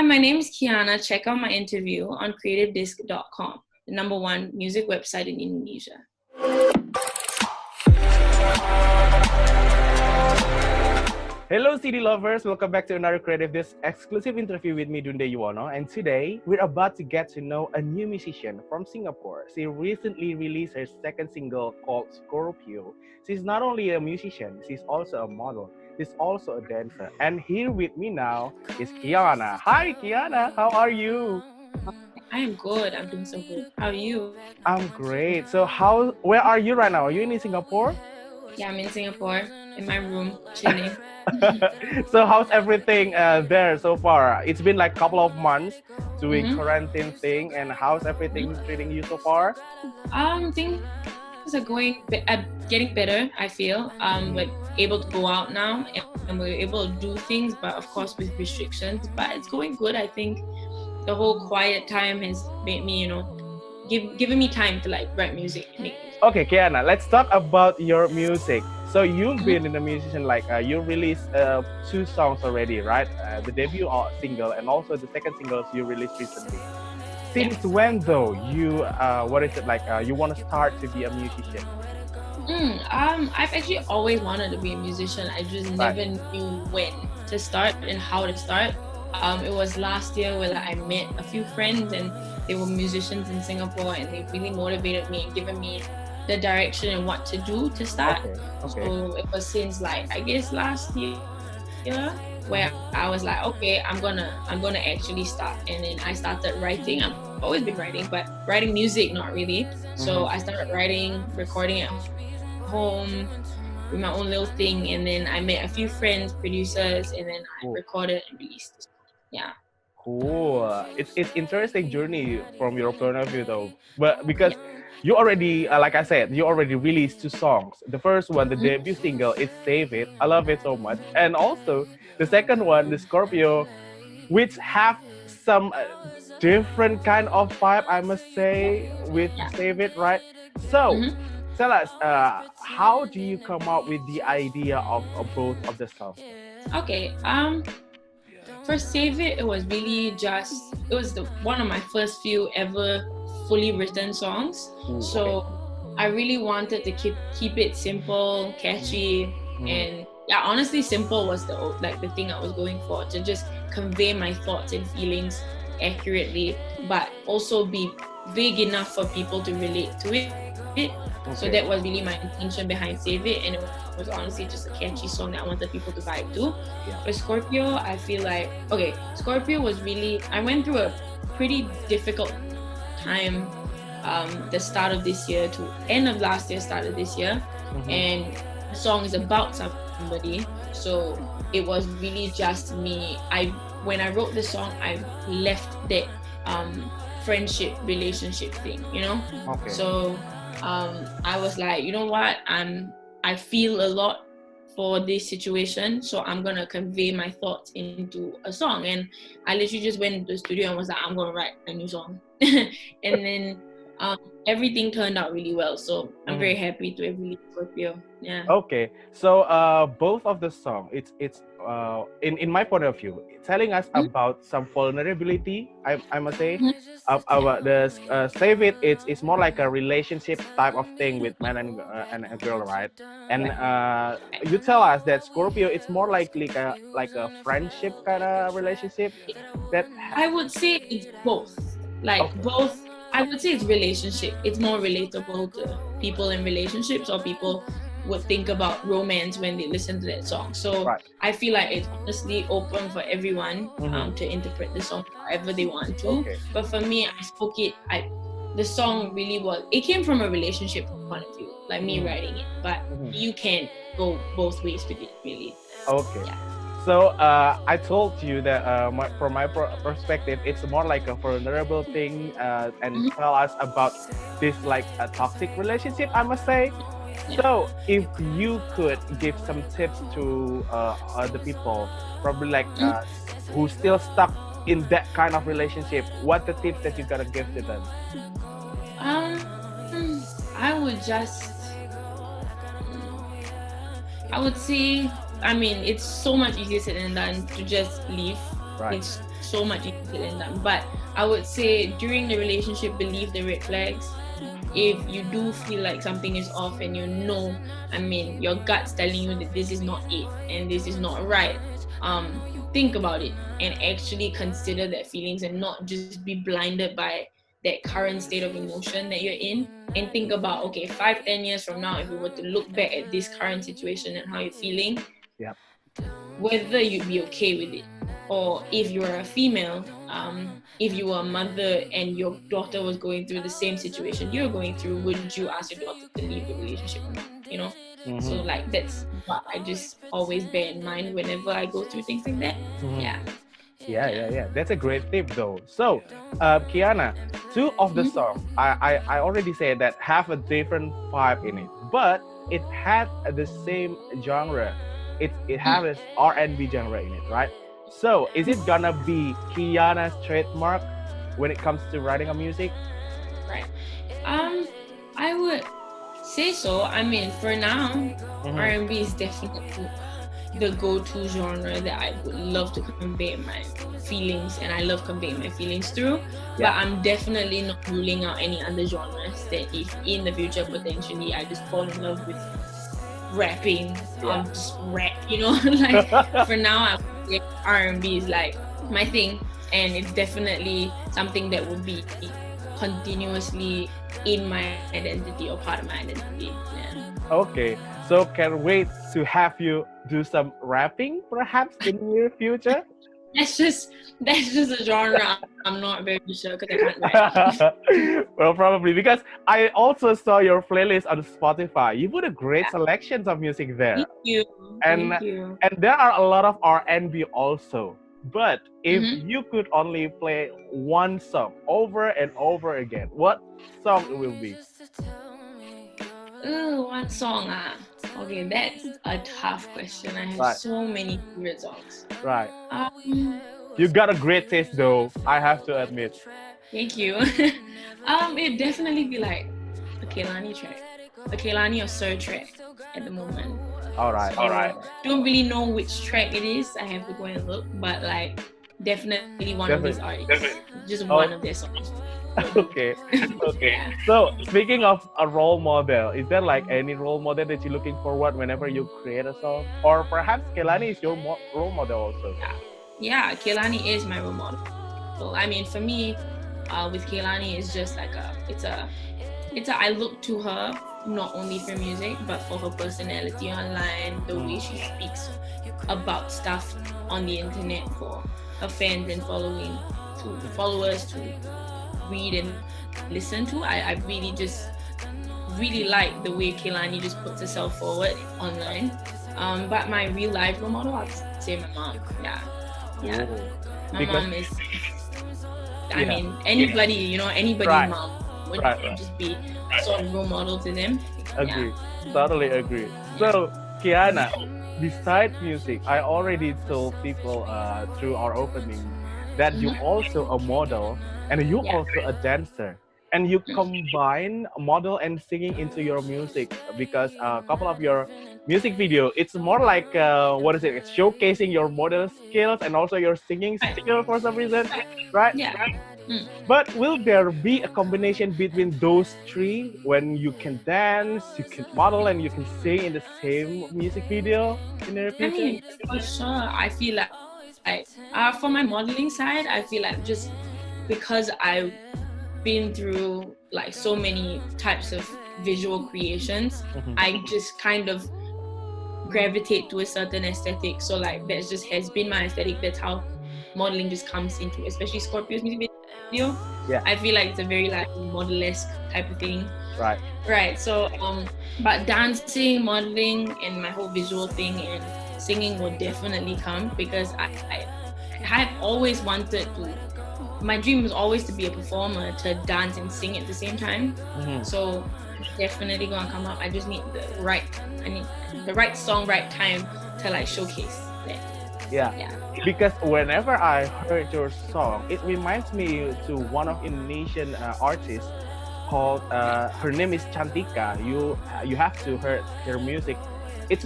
my name is Keyana. Check out my interview on CreativeDisc.com, the #1 music website in Indonesia. Hello CD lovers, welcome back to another CreativeDisc exclusive interview with me, Dundhee Yuwono. And today, we're about to get to know a new musician from Singapore. She recently released her second single called Scorpio. She's not only a musician, she's also a model. She's also a dancer. And here with me now is Keyana. Hi Keyana, how are you? I am good. I'm doing so good. How are you? I'm great. So where are you right now? Are you in Singapore? Yeah, I'm in Singapore, in my room, chilling. So how's everything there so far? It's been like a couple of months doing quarantine thing, and how's everything treating you so far? Things are getting better, I feel. We're able to go out now, and we're able to do things, but of course with restrictions. But it's going good. I think the whole quiet time has made me, giving me time to like write music, make music. Okay, Keyana, let's talk about your music. So you've been in a musician, you released 2 songs already, right? The debut single and also the second singles you released recently. Since when though you you want to start to be a musician? I've actually always wanted to be a musician. I just never knew when to start and how to start. It was last year where I met a few friends and they were musicians in Singapore, and they really motivated me and given me the direction and what to do to start. Okay. So it was since I guess last year where I was like, okay, I'm gonna actually start. And then I started writing. I've always been writing, but writing music not really. So I started writing, recording at home with my own little thing, and then I met a few friends, producers, and then I recorded and released. Yeah. Cool. It's interesting journey from your point of view though, but because you already, like I said, you already released 2 songs. The first one, the debut single, is Save It. I love it so much. And also the second one, the Scorpio, which have some different kind of vibe, I must say, with Save It, right? So tell us, how do you come up with the idea of both of the songs? Okay. For Save It, it was really one of my first few ever fully written songs. So I really wanted to keep it simple, catchy, and honestly, simple was the thing I was going for, to just convey my thoughts and feelings accurately, but also be big enough for people to relate to it. So that was really my intention behind Save It, and it was honestly just a catchy song that I wanted people to vibe to. For Scorpio, I feel like, Scorpio was really, I went through a pretty difficult time, the start of this year to end of last year, start of this year, and the song is about somebody, so it was really just me. When I wrote the song, I left that friendship relationship thing, so I was like, you know what, I feel a lot for this situation, so I'm gonna convey my thoughts into a song. And I literally just went into the studio and was like, I'm gonna write a new song. And then everything turned out really well, so I'm very happy to have released Scorpio. Yeah. Okay, so both of the song, it's in my point of view, telling us about some vulnerability, I must say. The Save It, it's more like a relationship type of thing with man and a girl, right? And you tell us that Scorpio, it's more like a friendship kind of relationship. That I would say it's both. Both. I would say it's relationship. It's more relatable to people in relationships, or people would think about romance when they listen to that song. So I feel like it's honestly open for everyone to interpret the song however they want to. But for me, the song really it came from a relationship point of view, like me writing it. But you can go both ways with it, really. Okay. Yeah. So I told you that from my perspective, it's more like a vulnerable thing, and tell us about this a toxic relationship, I must say. So if you could give some tips to the people, probably who still stuck in that kind of relationship, what the tips that you gotta give to them? I would say, I mean, it's so much easier said than done to just leave. Right. It's so much detail in that. But I would say during the relationship, believe the red flags. If you do feel like something is off and you know, I mean, your gut's telling you that this is not it and this is not right, think about it and actually consider that feelings and not just be blinded by that current state of emotion that you're in, and think about, okay, 5-10 years from now, if we were to look back at this current situation and how you're feeling, Yep. whether you'd be okay with it. Or if you're a female, if you were a mother and your daughter was going through the same situation you're going through, would you ask your daughter to leave the relationship or not? You know? So like that's what I just always bear in mind whenever I go through things like that. Yeah. That's a great tip though. So, Keyana, two of the songs I already said that have a different vibe in it, but it had the same genre. It has this R&B genre in it, right? So, is it gonna be Keyana's trademark when it comes to writing a music? Right. I would say so. I mean, for now, R&B is definitely the go-to genre that I would love to convey my feelings, and I love conveying my feelings through. But I'm definitely not ruling out any other genres that if in the future potentially I just fall in love with rapping, just rap, you know. Like for now, R&B is like my thing, and it's definitely something that will be continuously in my identity or part of my identity. Okay, so can wait to have you do some rapping perhaps in the near future. That's just a genre I'm not very sure because I can't rap. Well, probably because I also saw your playlist on Spotify. You put a great selections of music there. Thank you. And there are a lot of R&B also. But if you could only play one song over and over again, what song it will be? One song, okay, that's a tough question. I have so many favorite songs. Right. You got a great taste though, I have to admit. Thank you. It'd definitely be like a Keyana track. A Keyana or Sir track at the moment. Alright. Don't really know which track it is. I have to go and look, but like definitely one of these artists. Just one of their songs. Okay. So speaking of a role model, is there like any role model that you're looking forward whenever you create a song? Or perhaps Kelani is your role model also? Yeah, Keyana is my role model. So I mean, for me, with Keyana, it's just like I look to her not only for music but for her personality online, the way she speaks about stuff on the internet for her fans and followers to read and listen to. I really like the way Keyana just puts herself forward online. But my real life role model, I'd say my mom. Yeah. My mom is. I mean, anybody's mom would just be a sort of role model to them. Agree. Totally agree. So, Keyana, besides music, I already told people through our opening that you also a model and you also a dancer, and you combine model and singing into your music because a couple of your music video, it's more like it's showcasing your model skills and also your singing skill for some reason, right? But will there be a combination between those three when you can dance, you can model, and you can sing in the same music video in the future? I mean, for sure. I feel like for my modeling side, I feel like just because I've been through like so many types of visual creations, I just kind of gravitate to a certain aesthetic. So like that just has been my aesthetic. That's how modeling just comes into, especially Scorpio's music video. I feel like it's a very like model-esque type of thing. Right. So but dancing, modeling, and my whole visual thing and singing will definitely come because I've always wanted to. My dream was always to be a performer, to dance and sing at the same time. So definitely gonna come up. I just need the right song, right time to like showcase that. Yeah. Because whenever I heard your song, it reminds me to one of Indonesian artists called her name is Cantika. You have to hear her music. It's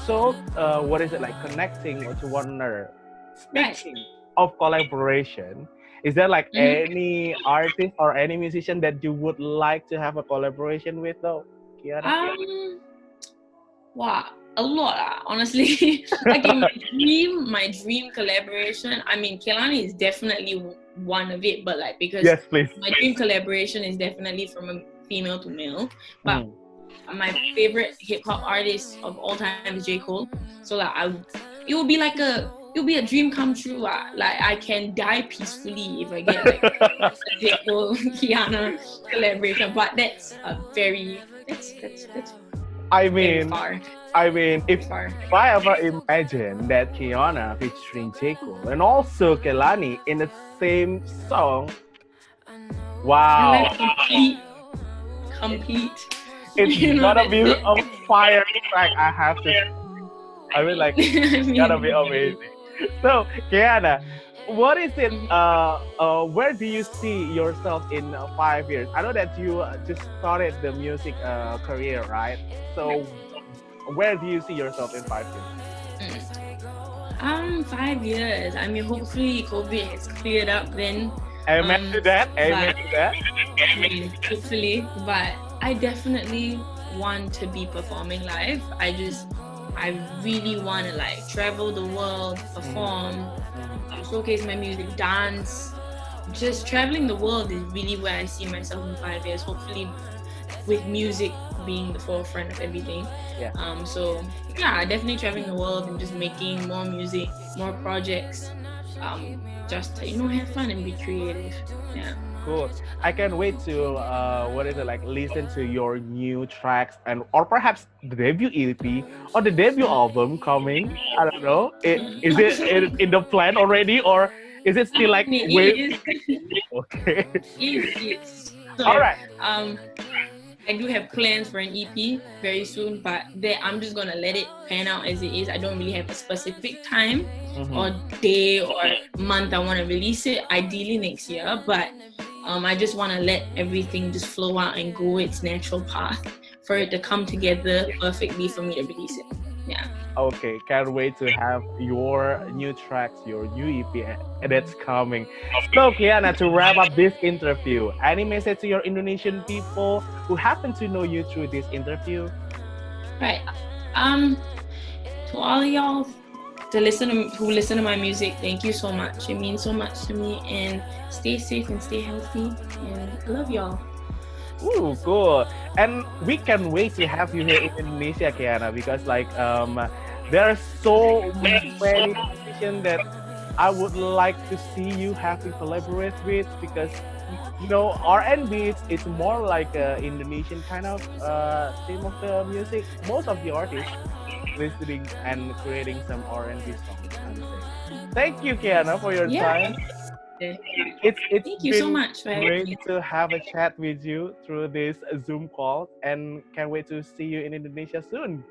so connecting to one another. Speaking of collaboration, is there like Mhm. any artist or any musician that you would like to have a collaboration with though, Keyana? Wow, a lot, honestly. Like in my dream collaboration, I mean, Kelani is definitely one of it, but like because Yes, please. my dream collaboration is definitely from a female to male. But Mm. my favorite hip hop artist of all time is J. Cole. So like it would be a dream come true. Like I can die peacefully if I get like a J. Cole Keyana collaboration. But that's that's I very mean, far. if I ever imagine that Keyana featuring J. Cole and also Kelani in the same song, wow, Like complete. it's gonna be that's a fire track. I have to. I mean, like, I mean, gonna be amazing. So, Keyana, what is it? Where do you see yourself in 5 years? I know that you just started the music career, right? So, where do you see yourself in 5 years? 5 years. I mean, hopefully COVID has cleared up then. Amen to that. Amen to that. I mean, hopefully, but I definitely want to be performing live. I really want to like travel the world, perform, showcase my music, dance. Just traveling the world is really where I see myself in 5 years. Hopefully, with music being the forefront of everything. Yeah. So yeah, definitely traveling the world and just making more music, more projects. Just to, have fun and be creative. Yeah. Cool. I can't wait to listen to your new tracks or perhaps the debut EP or the debut album coming. I don't know. Is it in the plan already or is it still like wait? Okay. Yes. So, All right. I do have plans for an EP very soon, but I'm just gonna let it pan out as it is. I don't really have a specific time or day or month I want to release it. Ideally next year, but I just want to let everything just flow out and go its natural path for it to come together perfectly for me to release it. Yeah. Okay, can't wait to have your new tracks, your new EP that's coming. So, Keyana, to wrap up this interview, any message to your Indonesian people who happen to know you through this interview? Right. To all of y'all who listen to my music, thank you so much. It means so much to me, and stay safe and stay healthy. And I love y'all. Ooh, cool. And we can wait to have you here in Indonesia, Keyana, because there are so many musicians that I would like to see you having collaborate with because R&B it's more like a Indonesian kind of theme of the music. Most of the artists listening and creating some R&B songs. Thank you, Keyana, for your time. It's Thank you so much for having me. Great to have a chat with you through this Zoom call, and can't wait to see you in Indonesia soon.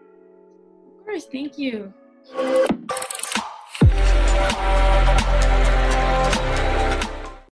Of course, thank you.